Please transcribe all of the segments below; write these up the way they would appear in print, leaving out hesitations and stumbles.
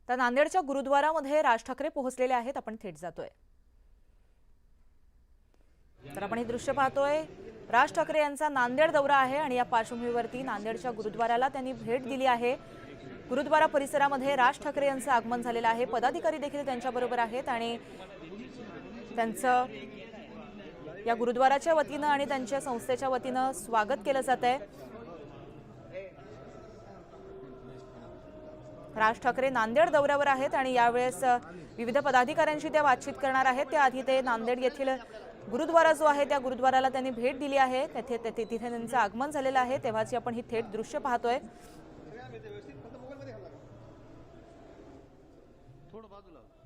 तर नांदेडच्या गुरुद्वारामध्ये राज ठाकरे पोहोचलेले आहेत। आपण थेट जातोय। तर आपण हे दृश्य पाहतोय। राज ठाकरे यांचा नांदेड दौरा आहे आणि या पार्श्वभूमीवरती नांदेडच्या गुरुद्वाराला त्यांनी भेट दिली आहे। गुरुद्वारा परिसरामध्ये राज ठाकरे यांचं आगमन झालेलं आहे। पदाधिकारी देखील त्यांच्याबरोबर आहेत आणि त्यांचं या गुरुद्वाराच्या वतीनं आणि त्यांच्या संस्थेच्या वतीनं स्वागत केलं जात आहे। राज ठाकरे नांदेड दौऱ्यावर आहेत आणि यावेळेस विविध पदाधिकाऱ्यांशी ते बातचीत करणार आहेत। त्याआधी ते नांदेड येथील गुरुद्वारा जो आहे त्या गुरुद्वाराला त्यांनी भेट दिली आहे। तिथे त्यांचं आगमन झालेलं आहे, तेव्हाची आपण ही थेट दृश्य पाहतोय।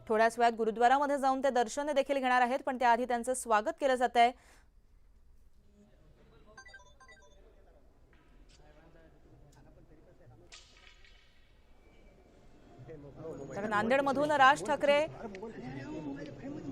थोड्याच वेळात गुरुद्वारामध्ये जाऊन ते दर्शन देखील घेणार आहेत, पण त्याआधी त्यांचं स्वागत केलं जात आहे। तर नांदेडमधून राज ठाकरे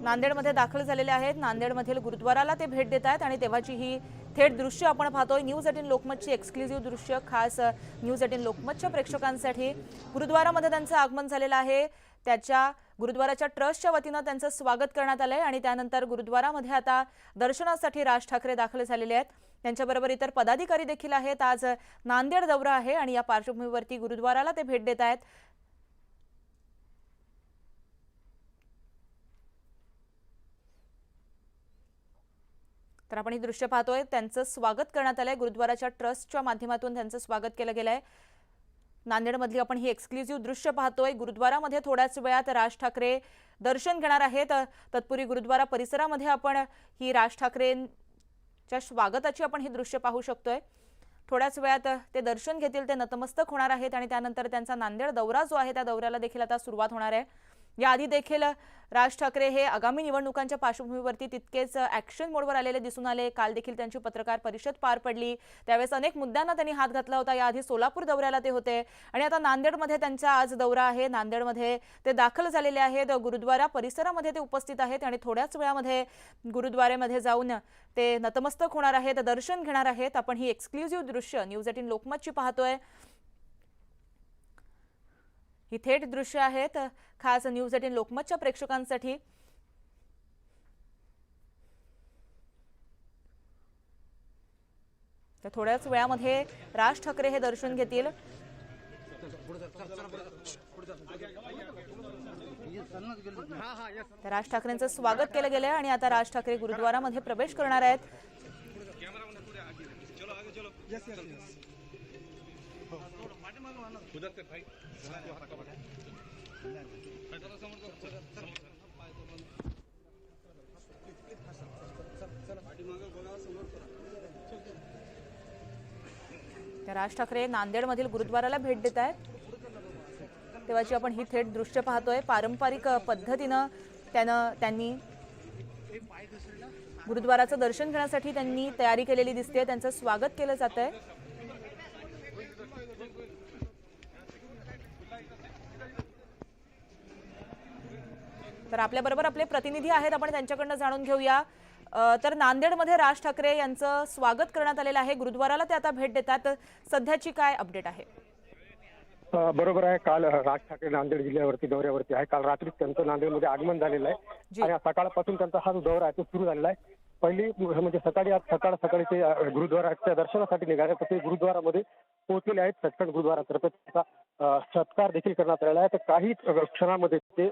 नांदेडमध्ये दाखल झालेले आहेत। नांदेडमधील गुरुद्वाराला ते भेट देत आहेत आणि तेव्हाची ही थेट दृश्य आपण पाहतोय। न्यूज 18 लोकमतची एक्सक्लुझिव्ह दृश्य खास न्यूज 18 लोकमतच्या प्रेक्षकांसाठी। गुरुद्वारामध्ये त्यांचं आगमन झालेलं आहे। त्याच्या गुरुद्वाराच्या ट्रस्टच्या वतीनं त्यांचं स्वागत करण्यात आलंय आणि त्यानंतर गुरुद्वारामध्ये आता दर्शनासाठी राज ठाकरे दाखल झालेले आहेत। त्यांच्याबरोबर इतर पदाधिकारी देखील आहेत। आज नांदेड दौरा आहे आणि या पार्श्वभूमीवरती गुरुद्वाराला ते भेट देत आहेत। तर आपण ही दृश्य पाहतोय। त्यांचं स्वागत करण्यात आलंय। गुरुद्वाराच्या ट्रस्टच्या माध्यमातून त्यांचं स्वागत केलं गेलंय। नांदेडमधली आपण ही एक्सक्लुझिव्ह दृश्य पाहतोय। गुरुद्वारामध्ये थोड्याच वेळात राज ठाकरे दर्शन घेणार आहेत। तत्पूर्वी गुरुद्वारा परिसरामध्ये आपण ही राज ठाकरेंच्या स्वागताची आपण ही दृश्य पाहू शकतोय। थोड्याच वेळात ते दर्शन घेतील, ते नतमस्तक होणार आहेत आणि त्यानंतर त्यांचा नांदेड दौरा जो आहे त्या दौऱ्याला देखील आता सुरुवात होणार आहे। याआधी देखील राज ठाकरे हे आगामी निवडणुकांच्या पार्श्वभूमीवरती तितकेच ॲक्शन मोडवर आलेले दिसून आले। काल देखील त्यांची पत्रकार परिषद पार पडली, त्यावेळेस अनेक मुद्द्यांना त्यांनी हात घातला होता। याआधी सोलापूर दौऱ्याला ते होते आणि आता नांदेडमध्ये त्यांचा आज दौरा आहे। नांदेडमध्ये ते दाखल झालेले आहेत। गुरुद्वारा परिसरामध्ये ते उपस्थित आहेत आणि थोड्याच वेळामध्ये गुरुद्वारामध्ये जाऊन ते नतमस्तक होणार आहेत, दर्शन घेणार आहेत। आपण ही एक्सक्लुझिव्ह दृश्य न्यूज 18 लोकमतची पाहतोय। ही थेट दृश्य आहेत खास न्यूज 18 लोकमतच्या प्रेक्षकांसाठी। तर थोड्याच वेळामध्ये राज ठाकरे हे दर्शन घेतील। तर राज ठाकरेंचं स्वागत केलं गेलंय आणि आता राज ठाकरे गुरुद्वारामध्ये प्रवेश करणार आहेत। राज ठाकरे नांदेडमधील गुरुद्वाराला भेट देत आहेत, तेव्हाची आपण ही थेट दृश्य पाहतोय। पारंपरिक पद्धतीनं त्यांनी गुरुद्वाराचं दर्शन घेण्यासाठी त्यांनी तयारी केलेली दिसते। त्यांचं स्वागत केलं जात आहे। तर आपल्याबरोबर आपले प्रतिनिधी आहेत, आपण त्यांच्याकडनं जाणून घेऊया। तर नांदेडमध्ये राज ठाकरे यांचं स्वागत करण्यात आलेलं आहे। गुरुद्वाराला ते आता भेट देतात। सध्याची काय अपडेट आहे? बरोबर आहे। काल राज ठाकरे नांदेड जिल्ह्यावरती दौऱ्यावरती आहे। काल रात्री त्यांचं नांदेडमध्ये आगमन झालेलं आहे आणि सकाळपासून त्यांचा हा जो दौरा आहे तो सुरू झालेला आहे। पहिली म्हणजे सकाळी ते गुरुद्वाराच्या दर्शनासाठी निघाले, तर ते गुरुद्वारामध्ये पोहोचलेले आहेत। सचखंड गुरुद्वारातर्फे त्याचा सत्कार देखील करण्यात आलेला आहे। तर काही क्षणामध्ये ते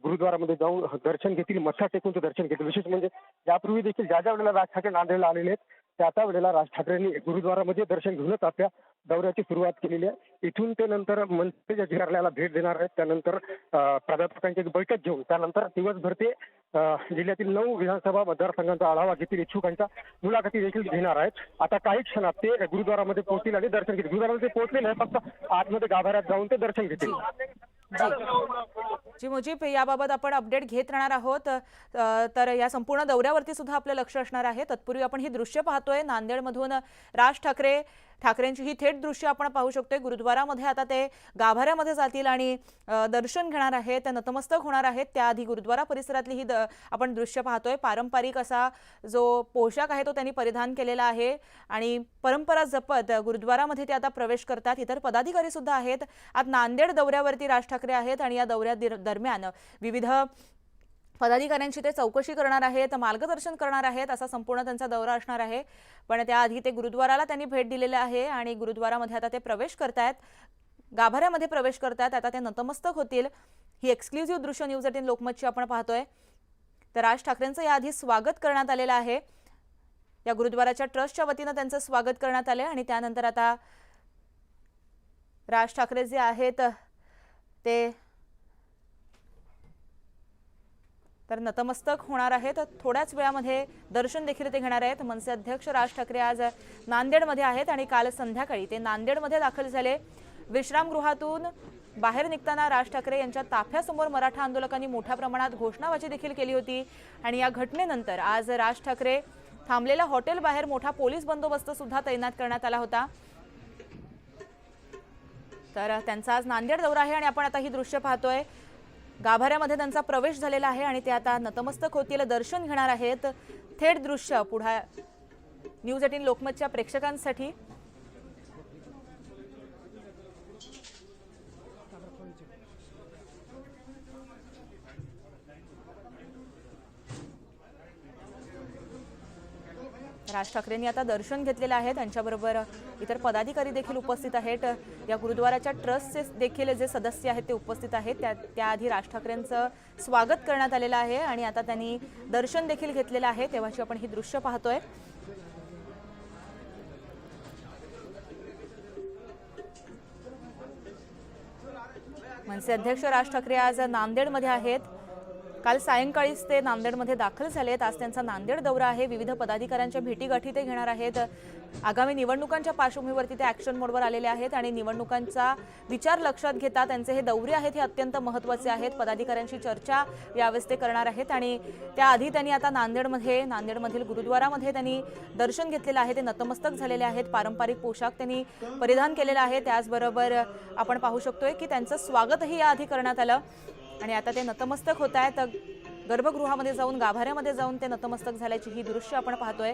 गुरुद्वारामध्ये जाऊन दर्शन घेतील, मत्था टेकून ते दर्शन घेतील। विशेष म्हणजे यापूर्वी देखील ज्या वेळेला राज ठाकरे नांदेडला आलेले आहेत त्या वेळेला राज ठाकरेंनी गुरुद्वारामध्ये दर्शन घेऊनच आपल्या दौऱ्याची सुरुवात केलेली आहे। इथून ते नंतर मंत्र्यांच्या कार्यालयाला भेट देणार आहेत, त्यानंतर प्राध्यापकांची बैठक घेऊन त्यानंतर दिवसभर ते जिल्ह्यातील 9 विधानसभा मतदारसंघांचा आढावा घेतील, इच्छुकांच्या मुलाखती देखील घेणार आहेत। आता काही क्षणात ते गुरुद्वारामध्ये पोहोचतील आणि दर्शन घेतील। गुरुद्वारामध्ये पोहोचलेले आहे, फक्त आतमध्ये गाभाऱ्यात जाऊन ते दर्शन घेतील। जी मुजीब, याबाबत आपण अपडेट घेत राहणार आहोत। तर या संपूर्ण दौऱ्यावरती सुद्धा आपलं लक्ष असणार आहे। तत्पूर्वी आपण ही दृश्य पाहतोय। नांदेडमधून राज ठाकरेंची ही थेट दृश्य आपण पाहू शकतोय। गुरुद्वारामध्ये आता ते गाभाऱ्यामध्ये जातील आणि दर्शन घेणार आहेत, नतमस्तक होणार आहेत। त्याआधी गुरुद्वारा परिसरातली ही आपण दृश्य पाहतोय। पारंपरिक असा जो पोशाख आहे तो त्यांनी परिधान केलेला आहे आणि परंपरा जपत गुरुद्वारामध्ये ते आता प्रवेश करतात। इतर पदाधिकारी सुद्धा आहेत। आज नांदेड दौऱ्यावरती राज ठाकरे ठाकरे आहेत आणि या दरम्यान विविध पदाधिकाऱ्यांची ते चौकशी करणार आहेत, मार्गदर्शन करणार आहेत, असा संपूर्ण त्यांचा दौरा असणार आहे. पण त्याआधी ते गुरुद्वाराला त्यांनी भेट दिलेली आहे आणि गुरुद्वारामध्ये आता ते प्रवेश करतायत, गाभाऱ्यामध्ये प्रवेश करतायत. आता ते नतमस्तक होतील. ही एक्सक्लुझिव्ह दृश्य न्यूज 18 लोकमतची आपण पाहतोय. तर राज ठाकरेंचं याआधी स्वागत करण्यात आलेलं आहे. या गुरुद्वाराच्या ट्रस्टच्या वतीनं त्यांचं स्वागत करण्यात आले आणि त्यानंतर आता राज ठाकरे जे आहेत ते तर नतमस्तक होणार आहेत. थोड्याच वेळामध्ये दर्शन देखील ते घेणार आहेत. मनसे अध्यक्ष राज ठाकरे आज नांदेडमध्ये आहेत आणि काल संध्याकाळी ते नांदेडमध्ये दाखल झाले. विश्रामगृहातून बाहेर निघताना राज ठाकरे यांच्या ताफ्यासमोर मराठा आंदोलकांनी मोठ्या प्रमाणात घोषणाबाजी देखील केली होती आणि या घटनेनंतर आज राज ठाकरे थांबलेल्या हॉटेल बाहेर मोठा पोलीस बंदोबस्त सुद्धा तैनात करण्यात आला होता. तर त्यांचा आज नांदेड दौरा आहे आणि आपण आता ही दृश्य पाहतोय. गाभाऱ्यामध्ये त्यांचा प्रवेश झालेला आहे आणि ते आता नतमस्तक होतील, दर्शन घेणार आहेत. थेट दृश्य पुढे न्यूज 18 लोकमतच्या प्रेक्षकांसाठी. राज ठाकरेंनी आता दर्शन घेतलेले आहे. त्यांच्याबरोबर इतर पदाधिकारी देखील उपस्थित आहेत. या गुरुद्वाराच्या ट्रस्टचे देखील जे सदस्य आहेत ते उपस्थित आहेत. त्याआधी राज ठाकरेंचं स्वागत करण्यात आलेलं आहे आणि आता त्यांनी दर्शन देखील घेतलेलं आहे. तेव्हाची आपण ही दृश्य पाहतोय. मनसे अध्यक्ष राज ठाकरे आज नांदेडमध्ये आहेत. काल सायंकाळीच ते नांदेडमध्ये दाखल झालेत. आज त्यांचा नांदेड दौरा आहे. विविध पदाधिकाऱ्यांच्या भेटीगाठी ते घेणार आहेत. आगामी निवडणुकांच्या पार्श्वभूमीवरती ते ॲक्शन मोडवर आलेले आहेत आणि निवडणुकांचा विचार लक्षात घेता त्यांचे हे दौरे आहेत हे अत्यंत महत्त्वाचे आहेत. पदाधिकाऱ्यांशी चर्चा यावेळेस ते करणार आहेत आणि त्याआधी त्यांनी आता नांदेडमधील गुरुद्वारामध्ये त्यांनी दर्शन घेतलेलं आहे. ते नतमस्तक झालेले आहेत. पारंपरिक पोशाख त्यांनी परिधान केलेला आहे. त्याचबरोबर आपण पाहू शकतोय की त्यांचं स्वागतही याआधी करण्यात आलं आणि आता ते नतमस्तक होत आहेत. गर्भगृहामध्ये जाऊन गाभाऱ्यामध्ये जाऊन ते नतमस्तक झाल्याची ही दृश्य आपण पाहतोय.